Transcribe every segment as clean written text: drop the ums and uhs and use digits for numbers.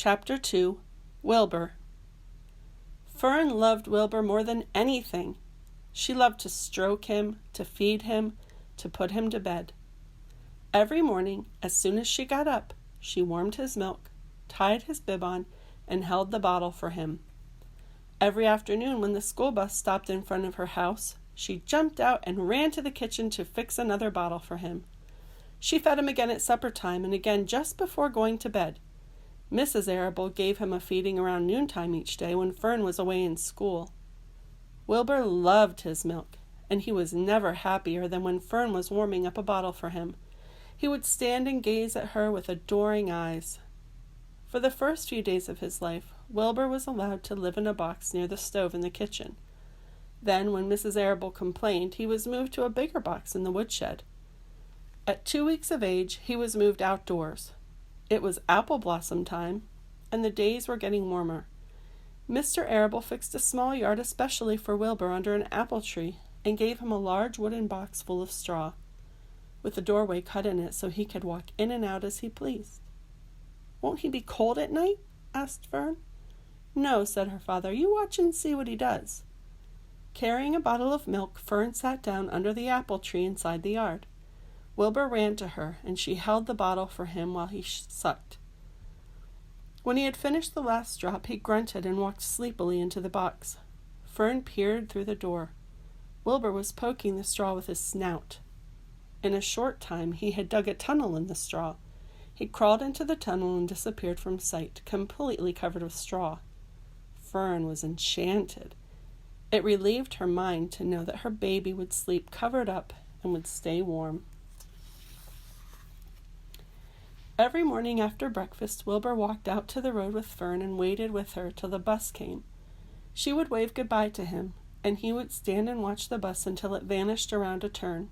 Chapter 2, Wilbur. Fern loved Wilbur more than anything. She loved to stroke him, to feed him, to put him to bed. Every morning, as soon as she got up, she warmed his milk, tied his bib on, and held the bottle for him. Every afternoon, when the school bus stopped in front of her house, she jumped out and ran to the kitchen to fix another bottle for him. She fed him again at supper time and again just before going to bed. Mrs. Arable gave him a feeding around noontime each day when Fern was away in school. Wilbur loved his milk, and he was never happier than when Fern was warming up a bottle for him. He would stand and gaze at her with adoring eyes. For the first few days of his life, Wilbur was allowed to live in a box near the stove in the kitchen. Then, when Mrs. Arable complained, he was moved to a bigger box in the woodshed. At 2 weeks of age, he was moved outdoors. It was apple blossom time, and the days were getting warmer. Mr. Arable fixed a small yard especially for Wilbur under an apple tree and gave him a large wooden box full of straw, with a doorway cut in it so he could walk in and out as he pleased. "Won't he be cold at night?" asked Fern. "No," said her father. "You watch and see what he does." Carrying a bottle of milk, Fern sat down under the apple tree inside the yard. Wilbur ran to her, and she held the bottle for him while he sucked. When he had finished the last drop, he grunted and walked sleepily into the box. Fern peered through the door. Wilbur was poking the straw with his snout. In a short time, he had dug a tunnel in the straw. He crawled into the tunnel and disappeared from sight, completely covered with straw. Fern was enchanted. It relieved her mind to know that her baby would sleep covered up and would stay warm. Every morning after breakfast, Wilbur walked out to the road with Fern and waited with her till the bus came. She would wave goodbye to him, and he would stand and watch the bus until it vanished around a turn.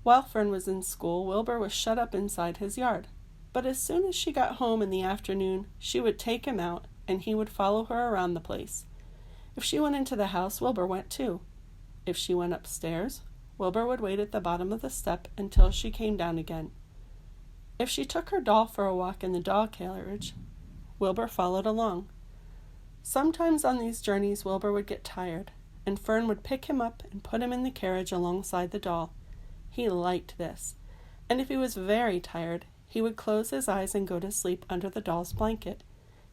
While Fern was in school, Wilbur was shut up inside his yard. But as soon as she got home in the afternoon, she would take him out, and he would follow her around the place. If she went into the house, Wilbur went too. If she went upstairs, Wilbur would wait at the bottom of the step until she came down again. If she took her doll for a walk in the doll carriage, Wilbur followed along. Sometimes on these journeys Wilbur would get tired, and Fern would pick him up and put him in the carriage alongside the doll. He liked this, and if he was very tired, he would close his eyes and go to sleep under the doll's blanket.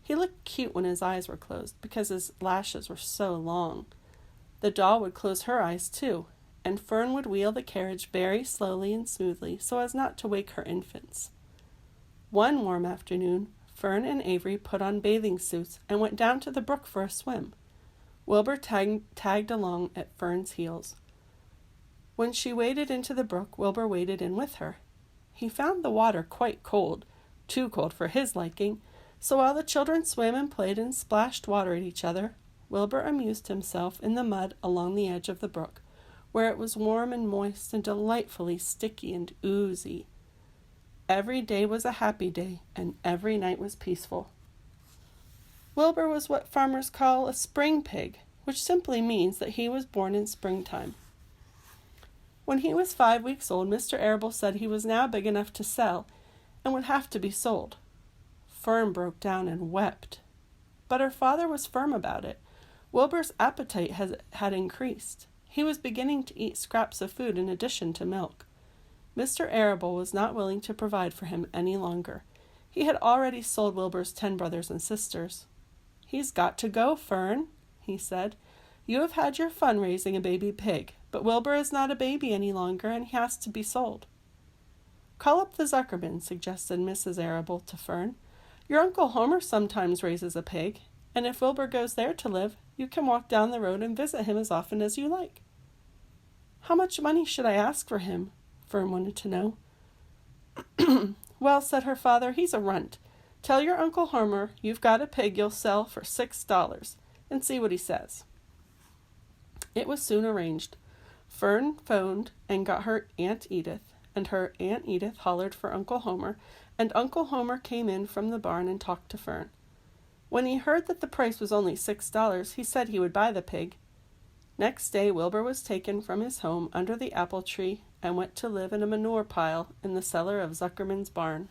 He looked cute when his eyes were closed because his lashes were so long. The doll would close her eyes too, and Fern would wheel the carriage very slowly and smoothly so as not to wake her infants. One warm afternoon, Fern and Avery put on bathing suits and went down to the brook for a swim. Wilbur tagged along at Fern's heels. When she waded into the brook, Wilbur waded in with her. He found the water quite cold, too cold for his liking, so while the children swam and played and splashed water at each other, Wilbur amused himself in the mud along the edge of the brook, where it was warm and moist and delightfully sticky and oozy. Every day was a happy day, and every night was peaceful. Wilbur was what farmers call a spring pig, which simply means that he was born in springtime. When he was 5 weeks old, Mr. Arable said he was now big enough to sell and would have to be sold. Fern broke down and wept, but her father was firm about it. Wilbur's appetite had increased. He was beginning to eat scraps of food in addition to milk. Mr. Arable was not willing to provide for him any longer. He had already sold Wilbur's 10 brothers and sisters. "He's got to go, Fern," he said. "You have had your fun raising a baby pig, but Wilbur is not a baby any longer, and he has to be sold." "Call up the Zuckermans," suggested Mrs. Arable to Fern. "Your Uncle Homer sometimes raises a pig, and if Wilbur goes there to live, you can walk down the road and visit him as often as you like." "How much money should I ask for him?" Fern wanted to know. "Well," said her father, "he's a runt. Tell your Uncle Homer you've got a pig you'll sell for $6, and see what he says." It was soon arranged. Fern phoned and got her Aunt Edith, and her Aunt Edith hollered for Uncle Homer, and Uncle Homer came in from the barn and talked to Fern. When he heard that the price was only $6, he said he would buy the pig. Next day, Wilbur was taken from his home under the apple tree and went to live in a manure pile in the cellar of Zuckerman's barn.